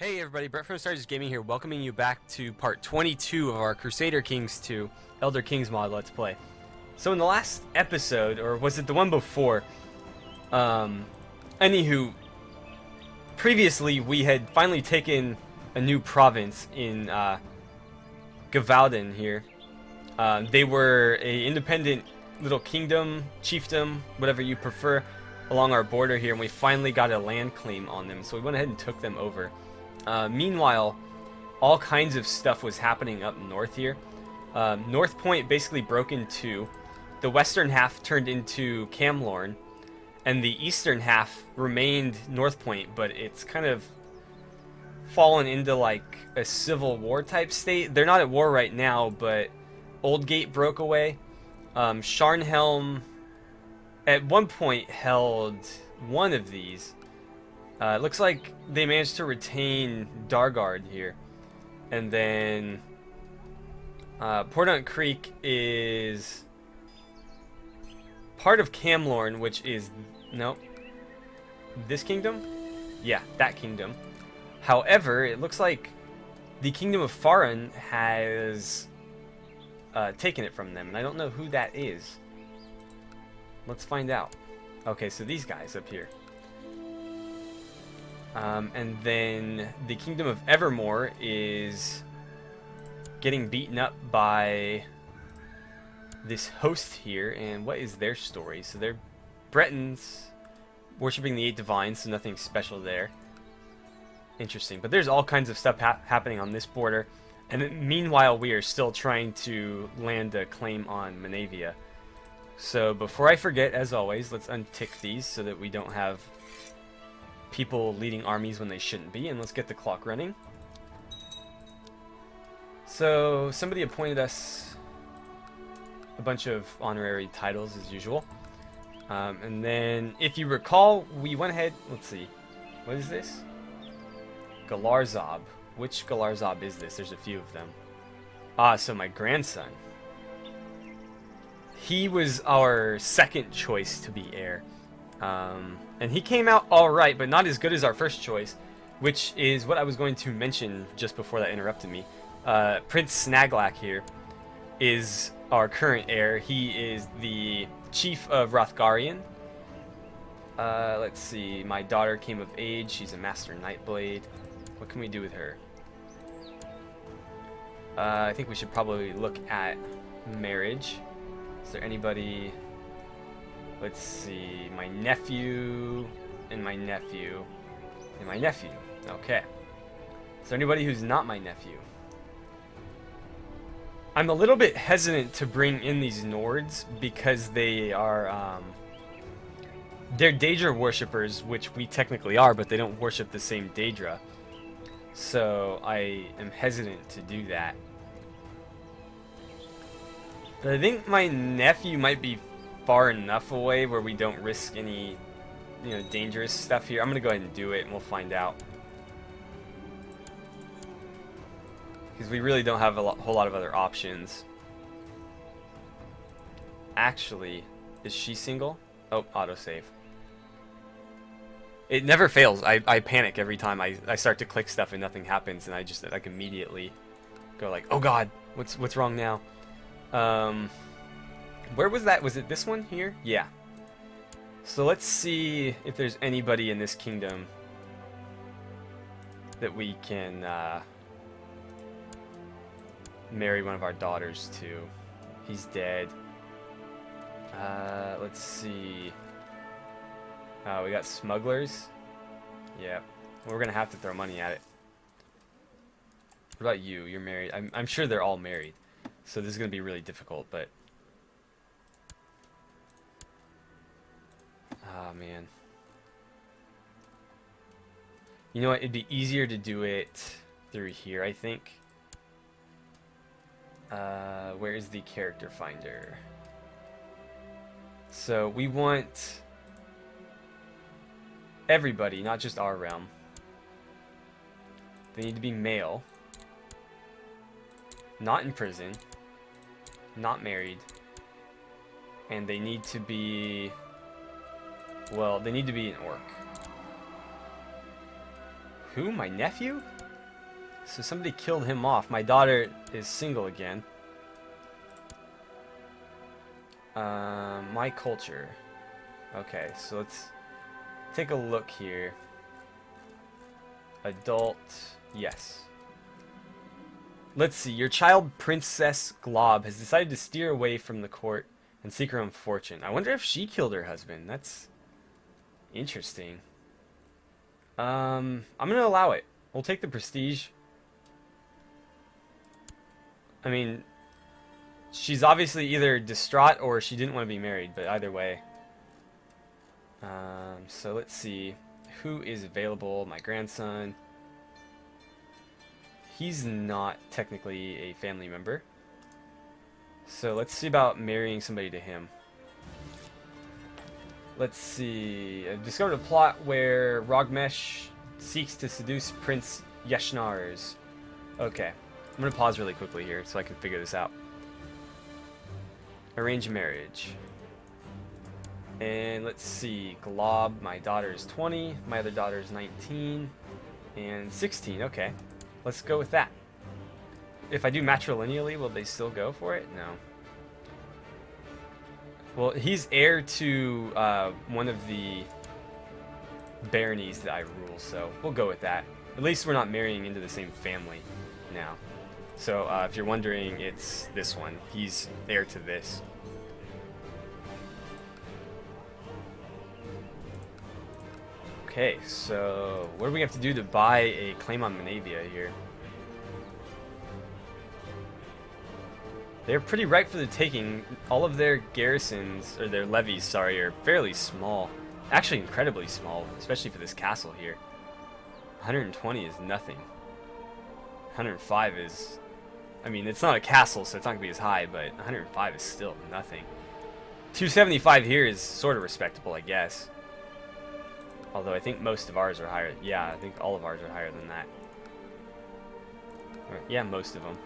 Hey everybody, Brett from Stars Gaming here, welcoming you back to part 22 of our Crusader Kings 2 Elder Kings mod Let's Play. So in the last episode, or was it the one before, anywho, previously we had finally taken a new province in Gavaldon here. They were a independent little kingdom, chiefdom, whatever you prefer, along our border here, and we finally got a land claim on them, so we went ahead and took them over. Meanwhile, all kinds of stuff was happening up north here. North Point basically broke in two. The western half turned into Camlorn, and the eastern half remained North Point, but it's kind of fallen into like a civil war type state. They're not at war right now, but Oldgate broke away. Sharnhelm at one point held one of these. It looks like they managed to retain Dargard here. And then Portont Creek is part of Camlorn, which is... Nope. This kingdom? Yeah, that kingdom. However, it looks like the Kingdom of Faran has taken it from them. And I don't know who that is. Let's find out. Okay, so these guys up here. And then the Kingdom of Evermore is getting beaten up by this host here. And what is their story? So they're Bretons worshipping the 8 divines, so nothing special there. Interesting. But there's all kinds of stuff happening on this border. And then, meanwhile, we are still trying to land a claim on Manavia. So before I forget, as always, let's untick these so that we don't have people leading armies when they shouldn't be, and let's get the clock running. So somebody appointed us a bunch of honorary titles as usual, and then if you recall, we went ahead, let's see, what is this? Galarzob. Which Galarzob is this? There's a few of them. So my grandson, he was our second choice to be heir. And he came out alright, but not as good as our first choice, which is what I was going to mention just before that interrupted me. Prince Snaglak here is our current heir. He is the chief of Rothgarian. Let's see, my daughter came of age. She's a Master Nightblade. What can we do with her? I think we should probably look at marriage. Is there anybody... Let's see, my nephew, and my nephew, and my nephew. Okay. Is there anybody who's not my nephew? I'm a little bit hesitant to bring in these Nords because they are, they're Daedra worshippers, which we technically are, but they don't worship the same Daedra. So I am hesitant to do that. But I think my nephew might be far enough away where we don't risk any, dangerous stuff here. I'm gonna go ahead and do it, and we'll find out. Because we really don't have a whole lot of other options. Actually, is she single? Oh, autosave. It never fails. I panic every time I start to click stuff and nothing happens, and I just like immediately go like, oh god, what's wrong now? Where was that? Was it this one here? Yeah. So let's see if there's anybody in this kingdom that we can marry one of our daughters to. He's dead. Let's see. We got smugglers. Yeah. We're gonna have to throw money at it. What about you? You're married. I'm sure they're all married. So this is gonna be really difficult, but... Oh, man. You know what? It'd be easier to do it through here, I think. Where is the character finder? So we want everybody, not just our realm. They need to be male. Not in prison. Not married. And they need to be... Well, they need to be an orc. Who? My nephew? So somebody killed him off. My daughter is single again. My culture. Okay, so let's take a look here. Adult, yes. Let's see, your child, Princess Glob, has decided to steer away from the court and seek her own fortune. I wonder if she killed her husband. That's interesting. I'm gonna allow it. We'll take the prestige. I mean, she's obviously either distraught or she didn't want to be married, but either way. So let's see. Who is available? My grandson. He's not technically a family member. So let's see about marrying somebody to him. Let's see. I've discovered a plot where Rogmesh seeks to seduce Prince Yeshnars. Okay. I'm going to pause really quickly here so I can figure this out. Arrange a marriage. And let's see. Glob, my daughter is 20. My other daughter is 19. And 16. Okay. Let's go with that. If I do matrilineally, will they still go for it? No. Well, he's heir to one of the baronies that I rule, so we'll go with that. At least we're not marrying into the same family now. So if you're wondering, it's this one. He's heir to this. Okay, so what do we have to do to buy a claim on Manavia here? They're pretty ripe for the taking. All of their garrisons, or their levies, sorry, are fairly small. Actually incredibly small, especially for this castle here. 120 is nothing. 105 is... I mean, it's not a castle, so it's not going to be as high, but 105 is still nothing. 275 here is sort of respectable, I guess. Although I think most of ours are higher. Yeah, I think all of ours are higher than that. Right, yeah, most of them.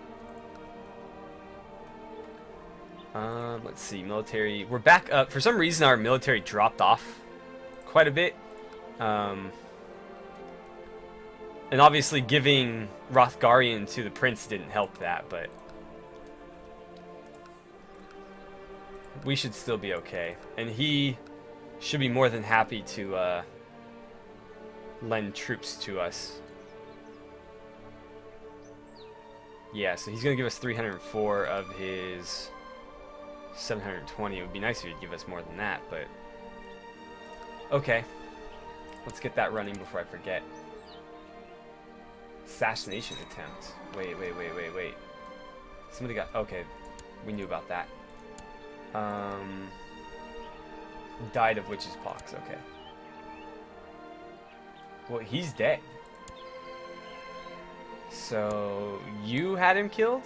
Let's see, military. We're back up. For some reason, our military dropped off quite a bit. And obviously, giving Rothgarian to the prince didn't help that, but we should still be okay. And he should be more than happy to lend troops to us. Yeah, so he's going to give us 304 of his 720. It would be nice if he'd give us more than that, but... Okay. Let's get that running before I forget. Assassination attempt. Wait. Somebody got... Okay, we knew about that. Died of witch's pox, okay. Well, he's dead. So, you had him killed?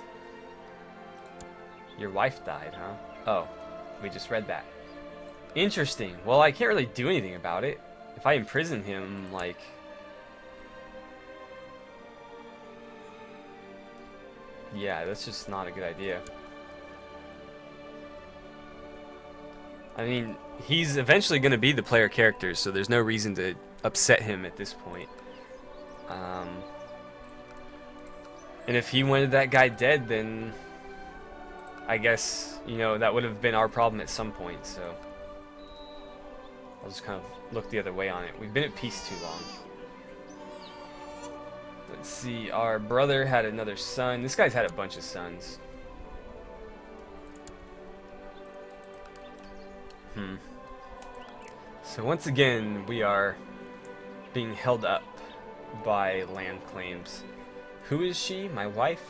Your wife died, huh? Oh, we just read that. Interesting. Well, I can't really do anything about it. If I imprison him, like... Yeah, that's just not a good idea. I mean, he's eventually going to be the player character, so there's no reason to upset him at this point. And if he wanted that guy dead, then I guess, you know, that would have been our problem at some point, so I'll just kind of look the other way on it. We've been at peace too long. Let's see, our brother had another son. This guy's had a bunch of sons. So once again, we are being held up by land claims. Who is she? My wife?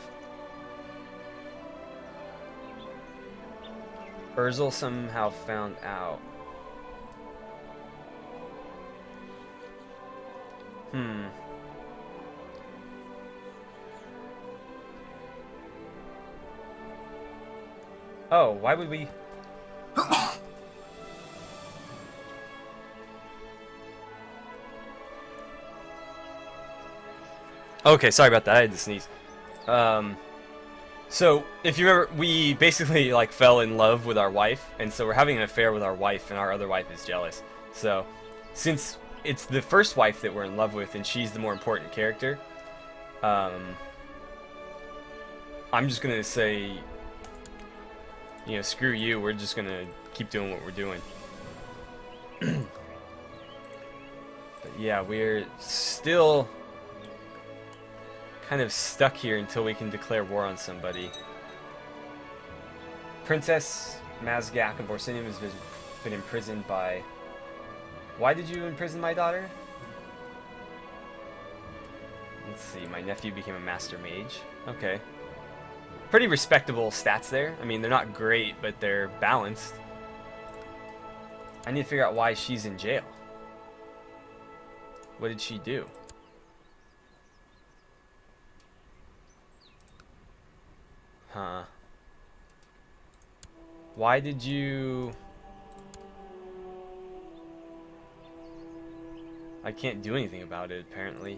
Urzel somehow found out. Oh, why would we... Okay, sorry about that. I had to sneeze. So, if you remember, we basically, like, fell in love with our wife, and so we're having an affair with our wife, and our other wife is jealous. So, since it's the first wife that we're in love with, and she's the more important character. I'm just gonna say, you know, screw you. We're just gonna keep doing what we're doing. But yeah, we're still kind of stuck here until we can declare war on somebody. Princess Mazgak of Orsinium has been imprisoned by... Why did you imprison my daughter? Let's see, my nephew became a master mage. Okay. Pretty respectable stats there. I mean, they're not great, but they're balanced. I need to figure out why she's in jail. What did she do? Huh. Why did you... I can't do anything about it, apparently.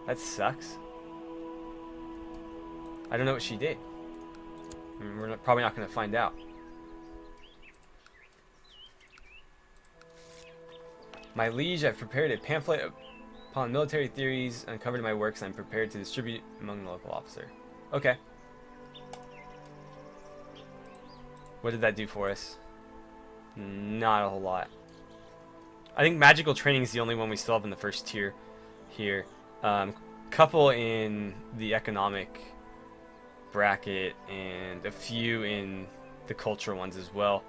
That sucks. I don't know what she did. I mean, we're probably not going to find out. My liege, I've prepared a pamphlet upon military theories, uncovered my works, and I'm prepared to distribute among the local officer. Okay. What did that do for us? Not a whole lot. I think magical training is the only one we still have in the first tier here. Couple in the economic bracket and a few in the cultural ones as well.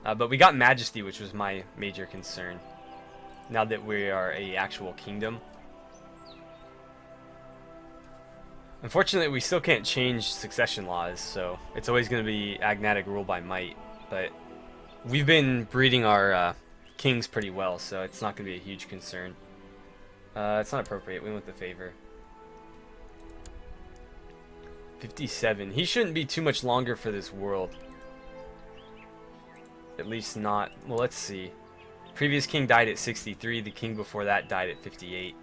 But we got majesty, which was my major concern. Now that we are a actual kingdom. Unfortunately, we still can't change succession laws, so it's always going to be agnatic rule by might. But we've been breeding our kings pretty well, so it's not going to be a huge concern. It's not appropriate. We want the favor. 57. He shouldn't be too much longer for this world. At least not. Well, let's see. Previous king died at 63. The king before that died at 58.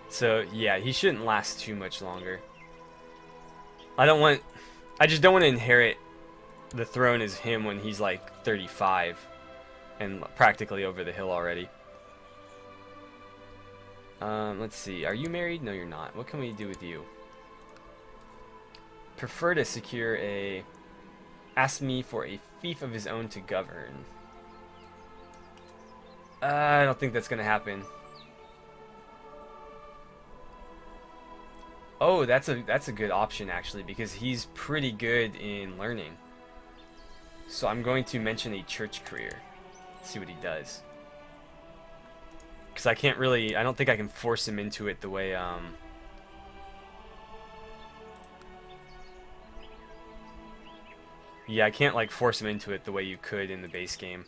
So, yeah, he shouldn't last too much longer. I just don't want to inherit the throne as him when he's like 35 and practically over the hill already. Let's see. Are you married? No, you're not. What can we do with you? Prefer to secure a... Ask me for a fief of his own to govern. I don't think that's going to happen. Oh, that's a good option, actually, because he's pretty good in learning. So I'm going to mention a church career. See what he does. Because I can't really... I don't think I can force him into it the way... Yeah, I can't like force him into it the way you could in the base game.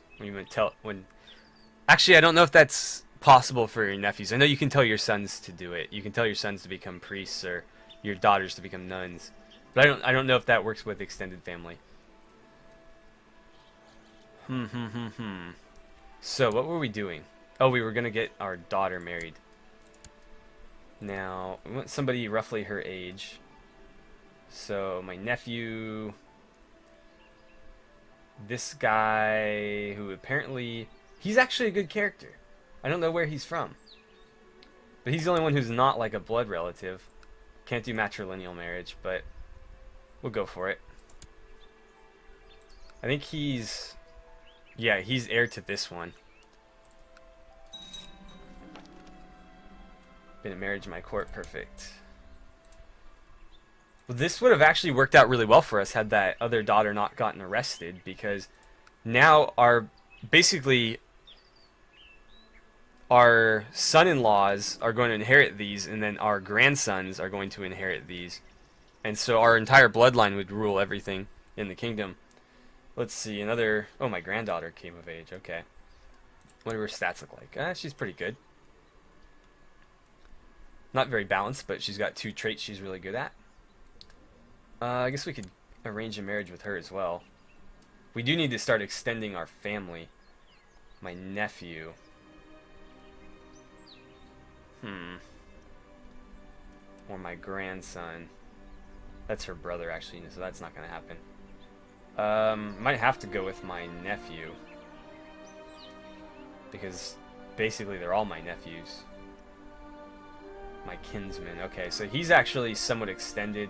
Actually, I don't know if that's possible for your nephews. I know you can tell your sons to do it. You can tell your sons to become priests or your daughters to become nuns. But I don't know if that works with extended family. So, what were we doing? Oh, we were going to get our daughter married. Now, we want somebody roughly her age. So, my nephew... This guy, who apparently... He's actually a good character. I don't know where he's from. But he's the only one who's not like a blood relative. Can't do matrilineal marriage, but we'll go for it. I think he's... Yeah, he's heir to this one. Been a marriage in my court, perfect. Well, this would have actually worked out really well for us had that other daughter not gotten arrested, because now basically our son-in-laws are going to inherit these, and then our grandsons are going to inherit these. And so our entire bloodline would rule everything in the kingdom. Let's see, another... Oh, my granddaughter came of age, okay. What do her stats look like? She's pretty good. Not very balanced, but she's got 2 traits she's really good at. I guess we could arrange a marriage with her as well. We do need to start extending our family. My nephew. Or my grandson. That's her brother, actually, so that's not going to happen. Might have to go with my nephew. Because basically they're all my nephews. My kinsman. Okay, so he's actually somewhat extended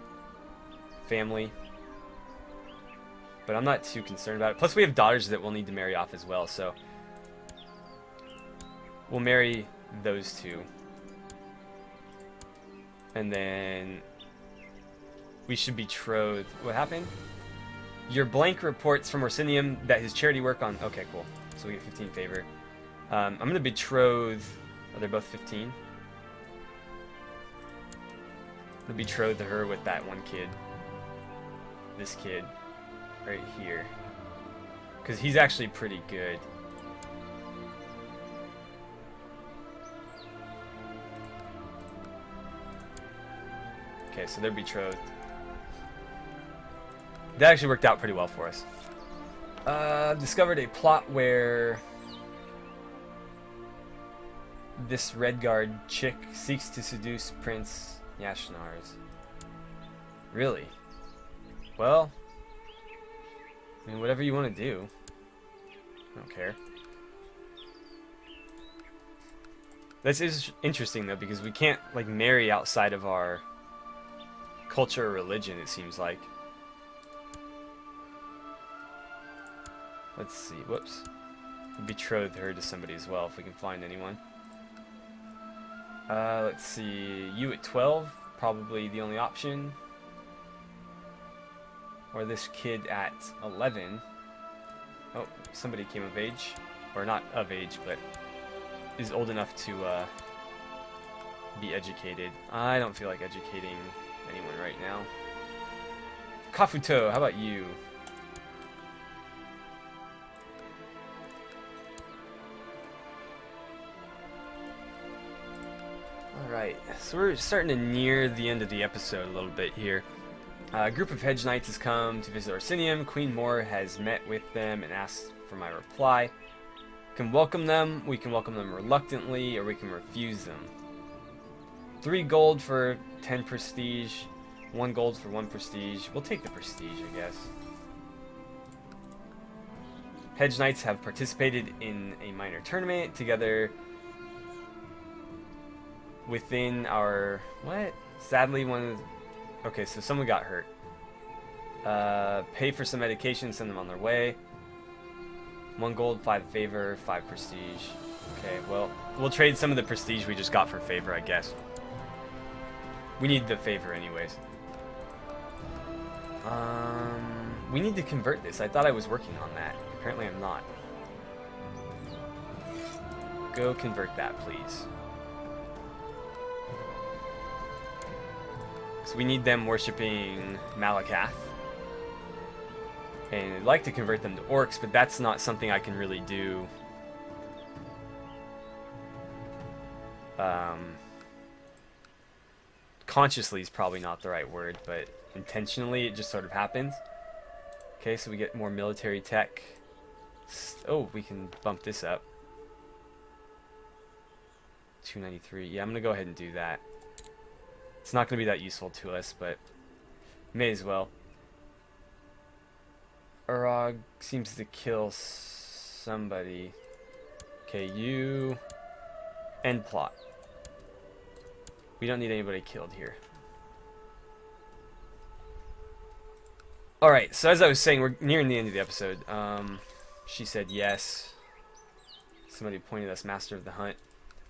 family. But I'm not too concerned about it. Plus we have daughters that we'll need to marry off as well, so we'll marry those two. And then we should betroth. What happened? Your blank reports from Orsinium that his charity work on... Okay, cool. So we get 15 favor. I'm going to betroth... Oh, they're both 15. I'm going to betroth her with that one kid. This kid. Right here. Because he's actually pretty good. Okay, so they're betrothed. That actually worked out pretty well for us. Discovered a plot where this Redguard chick seeks to seduce Prince Yashnars. Really? Well, I mean, whatever you want to do. I don't care. This is interesting though, because we can't like marry outside of our culture or religion, it seems like. Let's see. Whoops. Betroth her to somebody as well if we can find anyone. Let's see. You at 12, probably the only option. Or this kid at 11. Oh, somebody came of age. Or not of age, but is old enough to be educated. I don't feel like educating anyone right now. Kafuto, how about you? Alright, so we're starting to near the end of the episode a little bit here. A group of hedge knights has come to visit Orsinium. Queen Moore has met with them and asked for my reply. We can welcome them reluctantly, or we can refuse them. 3 gold for 10 prestige, 1 gold for 1 prestige. We'll take the prestige, I guess. Hedge knights have participated in a minor tournament together within our... What? Sadly, one of... Okay, so someone got hurt. Pay for some medication, send them on their way. 1 gold, 5 favor, 5 prestige. Okay, well, we'll trade some of the prestige we just got for favor, I guess. We need the favor anyways. We need to convert this. I thought I was working on that. Apparently I'm not. Go convert that, please. So we need them worshipping Malakath. And I'd like to convert them to orcs, but that's not something I can really do. Consciously is probably not the right word, but intentionally it just sort of happens. Okay, so we get more military tech. Oh, we can bump this up. 293. Yeah, I'm going to go ahead and do that. It's not going to be that useful to us, but may as well. Urog seems to kill somebody. Okay, you... End plot. We don't need anybody killed here. Alright, so as I was saying, we're nearing the end of the episode. She said yes. Somebody pointed us Master of the Hunt.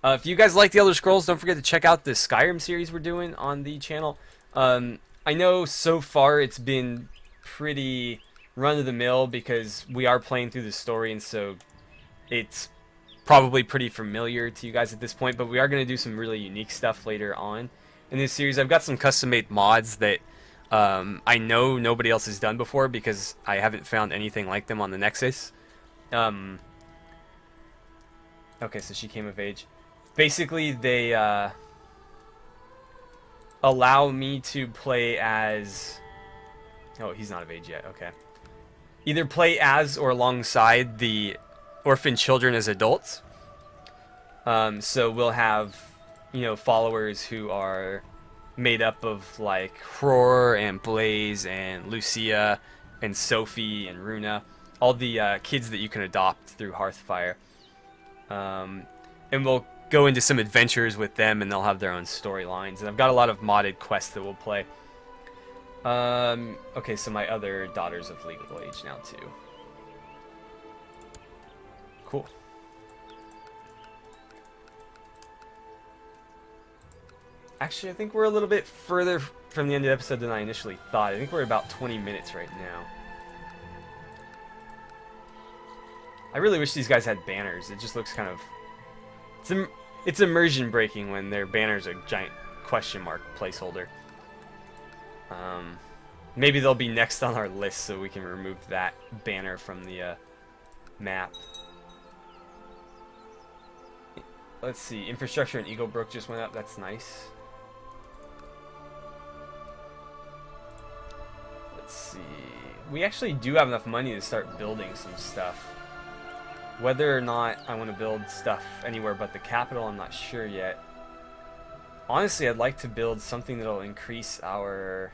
If you guys like the Elder Scrolls, don't forget to check out the Skyrim series we're doing on the channel. I know so far it's been pretty run-of-the-mill because we are playing through the story, and so it's probably pretty familiar to you guys at this point, but we are going to do some really unique stuff later on in this series. I've got some custom-made mods that I know nobody else has done before because I haven't found anything like them on the Nexus. Okay, so she came of age. Basically, they allow me to play as... Oh, he's not of age yet. Okay. Either play as or alongside the orphan children as adults. So we'll have, you know, followers who are made up of like Hror and Blaze and Lucia and Sophie and Runa, all the kids that you can adopt through Hearthfire. And we'll go into some adventures with them, and they'll have their own storylines. And I've got a lot of modded quests that we'll play. Okay, so my other daughter's of legal age now too. Cool. Actually, I think we're a little bit further from the end of the episode than I initially thought. I think we're about 20 minutes right now. I really wish these guys had banners. It just looks kind of... It's immersion breaking when their banner's a giant question mark placeholder. Maybe they'll be next on our list so we can remove that banner from the map. Let's see. Infrastructure in Eaglebrook just went up. That's nice. Let's see. We actually do have enough money to start building some stuff. Whether or not I want to build stuff anywhere but the capital, I'm not sure yet. Honestly, I'd like to build something that'll increase our...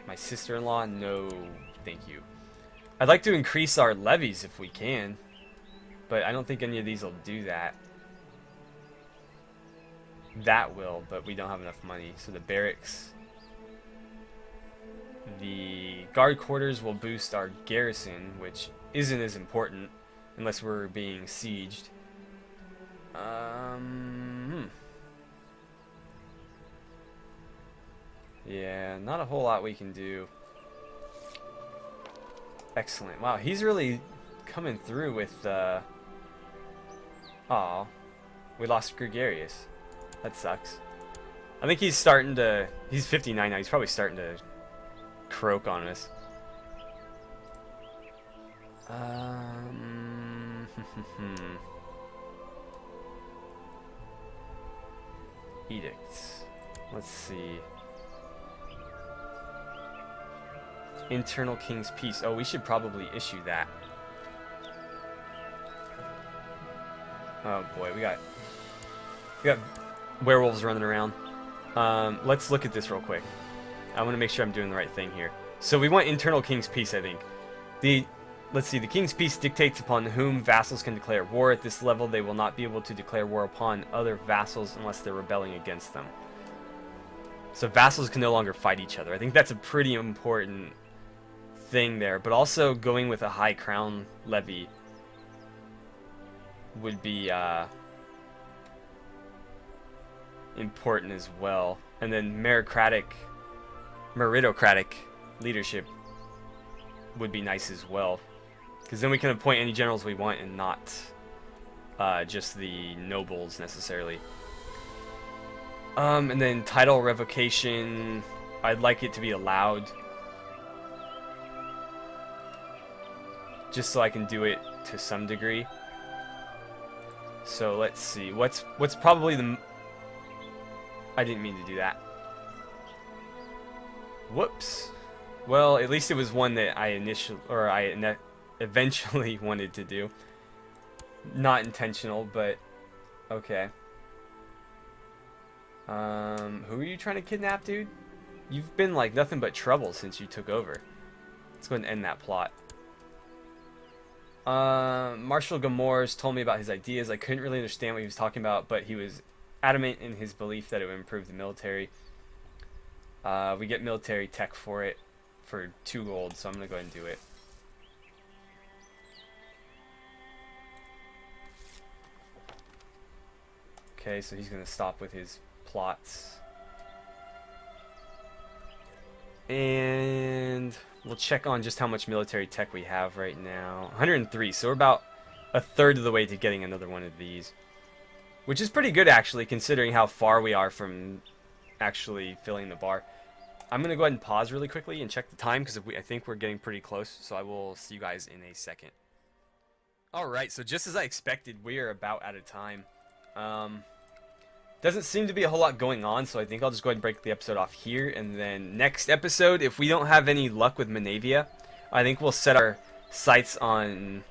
My sister-in-law? No, thank you. I'd like to increase our levies if we can, but I don't think any of these will do that. That will, but we don't have enough money. So the barracks... The guard quarters will boost our garrison, which isn't as important unless we're being sieged. Yeah, not a whole lot we can do. Excellent. Wow, he's really coming through with... Aw, we lost Gregarious. That sucks. I think he's starting to... He's 59 now. He's probably starting to croak on us. Edicts. Let's see. Internal King's Peace. Oh, we should probably issue that. Oh boy, we got werewolves running around. Let's look at this real quick. I want to make sure I'm doing the right thing here. So we want internal King's Peace, I think. Let's see, the King's Peace dictates upon whom vassals can declare war. At this level, they will not be able to declare war upon other vassals unless they're rebelling against them. So vassals can no longer fight each other. I think that's a pretty important thing there. But also going with a high crown levy would be important as well. And then meritocratic leadership would be nice as well, because then we can appoint any generals we want and not just the nobles necessarily. And then title revocation, I'd like it to be allowed, just so I can do it to some degree. So let's see, what's probably the... I didn't mean to do that. Whoops. Well, at least it was one that I eventually wanted to do. Not intentional, but okay. Who are you trying to kidnap, dude? You've been like nothing but trouble since you took over. Let's go ahead and end that plot. Marshal Gamors told me about his ideas. I couldn't really understand what he was talking about, but he was adamant in his belief that it would improve the military. We get military tech for it for 2 gold, so I'm going to go ahead and do it. Okay, so he's going to stop with his plots. And we'll check on just how much military tech we have right now. 103, so we're about a third of the way to getting another one of these. Which is pretty good, actually, considering how far we are from actually filling the bar. I'm going to go ahead and pause really quickly and check the time, because I think we're getting pretty close, so I will see you guys in a second. Alright, so just as I expected, we are about out of time. Doesn't seem to be a whole lot going on, so I think I'll just go ahead and break the episode off here, and then next episode, if we don't have any luck with Manavia, I think we'll set our sights on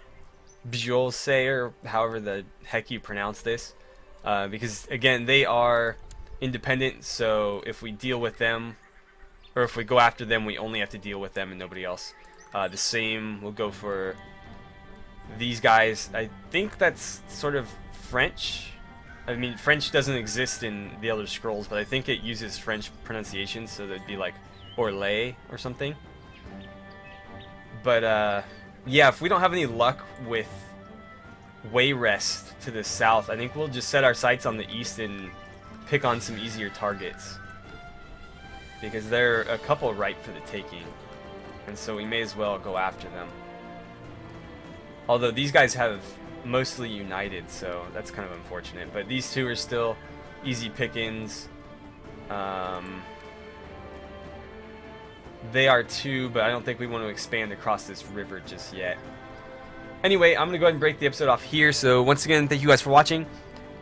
Bjolse, or however the heck you pronounce this. Because, again, they are independent, so if we deal with them, Or if we go after them, we only have to deal with them and nobody else. The same will go for these guys. I think that's sort of French. I mean, French doesn't exist in the Elder Scrolls, but I think it uses French pronunciation, so that'd be like Orlais or something. But yeah, if we don't have any luck with Wayrest to the south, I think we'll just set our sights on the east and pick on some easier targets, because there are a couple ripe for the taking, and so we may as well go after them. Although these guys have mostly united, so that's kind of unfortunate. But these two are still easy pickings. They are too, but I don't think we want to expand across this river just yet. Anyway, I'm going to go ahead and break the episode off here. So once again, thank you guys for watching.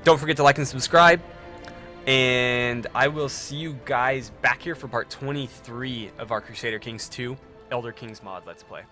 Don't forget to like and subscribe. And I will see you guys back here for part 23 of our Crusader Kings 2 Elder Kings mod Let's Play.